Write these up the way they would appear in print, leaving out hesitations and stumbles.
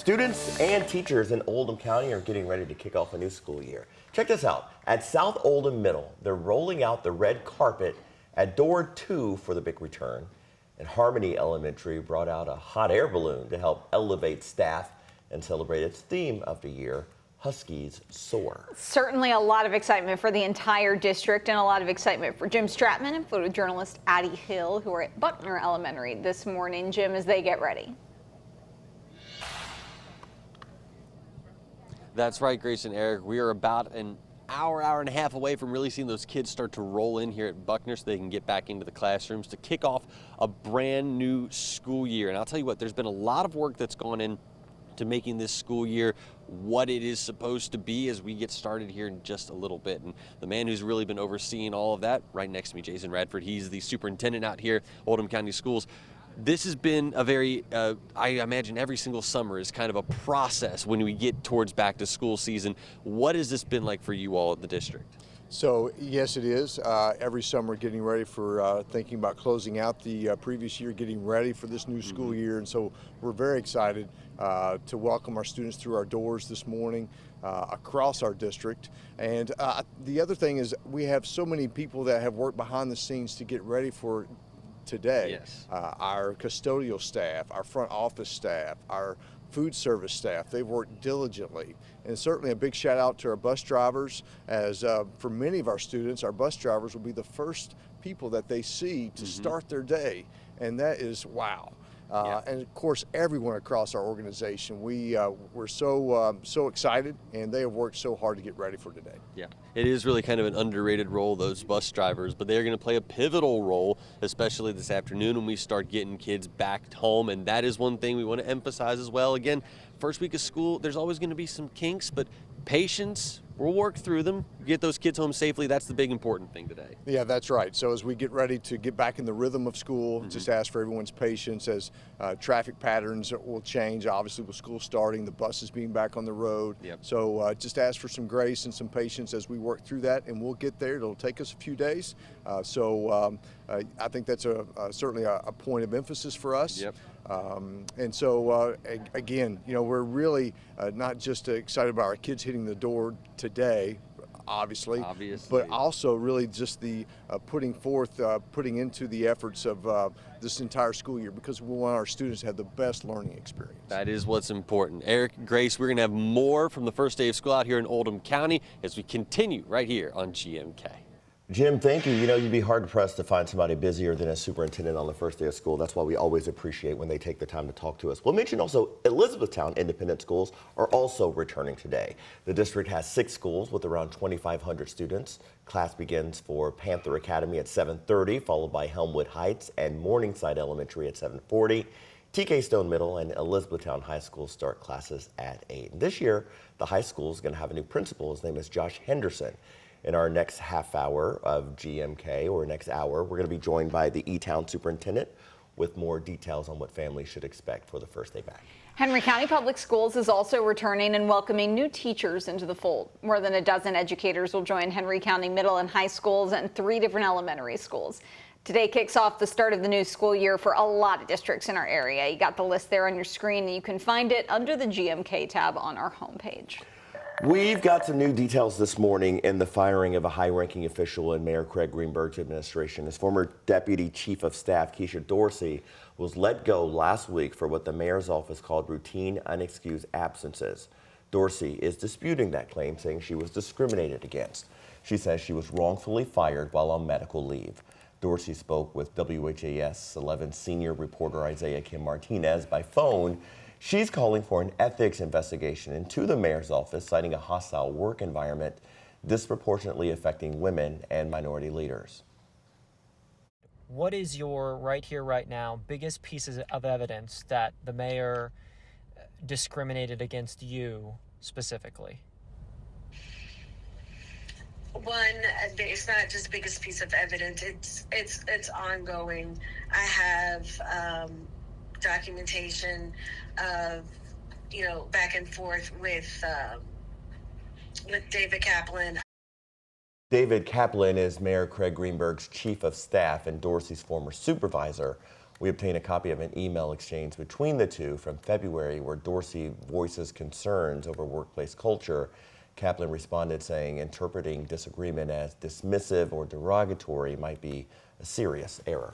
Students and teachers in Oldham County are getting ready to kick off a new school year. Check this out. At South Oldham Middle, they're rolling out the red carpet at door 2 for the big return. And Harmony Elementary brought out a hot air balloon to help elevate staff and celebrate its theme of the year, Huskies Soar. Certainly a lot of excitement for the entire district and a lot of excitement for Jim Stratman and photojournalist Addie Hill, who are at Buckner Elementary this morning. Jim, as they get ready. That's right, Grace and Eric. We are about an hour and a half away from really seeing those kids start to roll in here at Buckner so they can get back into the classrooms to kick off a brand new school year. And I'll tell you what, there's been a lot of work that's gone in to making this school year what it is supposed to be as we get started here in just a little bit. And the man who's really been overseeing all of that, right next to me, Jason Radford, he's the superintendent out here, Oldham County Schools. This has been a very, I imagine every single summer is kind of a process when we get towards back to school season. What has this been like for you all at the district? So yes, it is. Every summer getting ready for thinking about closing out the previous year, getting ready for this new school year. And so we're very excited to welcome our students through our doors this morning across our district. And the other thing is we have so many people that have worked behind the scenes to get ready for today. Yes. Our custodial staff, our front office staff, our food service staff, they've worked diligently. And certainly a big shout out to our bus drivers, as for many of our students, our bus drivers will be the first people that they see to start their day. And that is wow. And of course, everyone across our organization, we're so excited, and they have worked so hard to get ready for today. Yeah, it is really kind of an underrated role, those bus drivers, but they're going to play a pivotal role, especially this afternoon when we start getting kids back home. And that is one thing we want to emphasize as well. Again, first week of school, there's always going to be some kinks, but patience, we'll work through them, get those kids home safely. That's the big important thing today. Yeah, that's right. So as we get ready to get back in the rhythm of school, just ask for everyone's patience as traffic patterns will change, obviously with school starting, the buses being back on the road. So just ask for some grace and some patience as we work through that, and we'll get there. It'll take us a few days. I think that's certainly a point of emphasis for us. And so again, you know, we're really not just excited about our kids hitting the door today, obviously, but also really just the putting into the efforts of this entire school year, because we want our students to have the best learning experience. That is what's important. Eric, Grace, we're going to have more from the first day of school out here in Oldham County as we continue right here on GMK. Jim, thank you. You know, you'd be hard-pressed to find somebody busier than a superintendent on the first day of school. That's why we always appreciate when they take the time to talk to us. We'll mention also Elizabethtown Independent Schools are also returning today. The district has 6 schools with around 2,500 students. Class begins for Panther Academy at 7:30, followed by Helmwood Heights and Morningside Elementary at 7:40. TK Stone Middle and Elizabethtown High School start classes at 8. And this year, the high school is going to have a new principal. His name is Josh Henderson. In our next half hour of GMK, or next hour, we're going to be joined by the E-Town superintendent with more details on what families should expect for the first day back. Henry County Public Schools is also returning and welcoming new teachers into the fold. More than a dozen educators will join Henry County middle and high schools and 3 different elementary schools. Today kicks off the start of the new school year for a lot of districts in our area. You got the list there on your screen, and you can find it under the GMK tab on our homepage. We've got some new details this morning in the firing of a high-ranking official in Mayor Craig Greenberg's administration. His former Deputy Chief of Staff, Keisha Dorsey, was let go last week for what the mayor's office called routine unexcused absences. Dorsey is disputing that claim, saying she was discriminated against. She says she was wrongfully fired while on medical leave. Dorsey spoke with WHAS11 senior reporter Isaiah Kim Martinez by phone. She's calling for an ethics investigation into the mayor's office, citing a hostile work environment disproportionately affecting women and minority leaders. What is your, right here, right now, biggest pieces of evidence that the mayor discriminated against you specifically? One, it's not just the biggest piece of evidence, it's ongoing. I have documentation of, you know, back and forth with David Kaplan. David Kaplan is Mayor Craig Greenberg's chief of staff and Dorsey's former supervisor. We obtained a copy of an email exchange between the two from February where Dorsey voices concerns over workplace culture. Kaplan responded saying interpreting disagreement as dismissive or derogatory might be a serious error.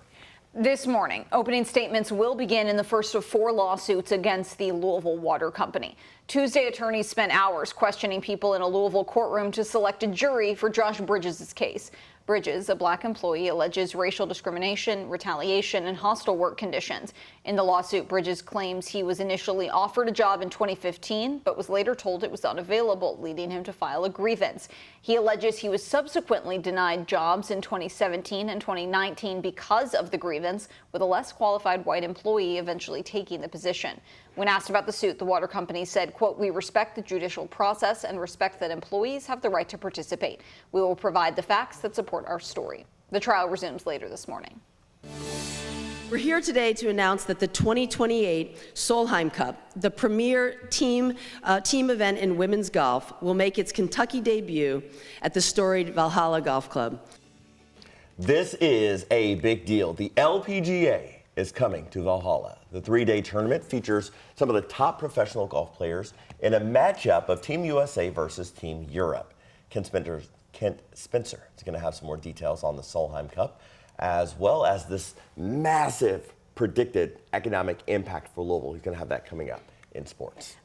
This morning, opening statements will begin in the first of 4 lawsuits against the Louisville Water Company. Tuesday, attorneys spent hours questioning people in a Louisville courtroom to select a jury for Josh Bridges' case. Bridges, a black employee, alleges racial discrimination, retaliation, and hostile work conditions. In the lawsuit, Bridges claims he was initially offered a job in 2015, but was later told it was unavailable, leading him to file a grievance. He alleges he was subsequently denied jobs in 2017 and 2019 because of the grievance, with a less qualified white employee eventually taking the position. When asked about the suit, the water company said, quote, "We respect the judicial process and respect that employees have the right to participate. We will provide the facts that support our story." The trial resumes later this morning. We're here today to announce that the 2028 Solheim Cup, the premier team event in women's golf, will make its Kentucky debut at the storied Valhalla Golf Club. This is a big deal. The LPGA is coming to Valhalla. The 3-day tournament features some of the top professional golf players in a matchup of Team USA versus Team Europe. Kent Spencer is going to have some more details on the Solheim Cup, as well as this massive predicted economic impact for Louisville. He's going to have that coming up in sports.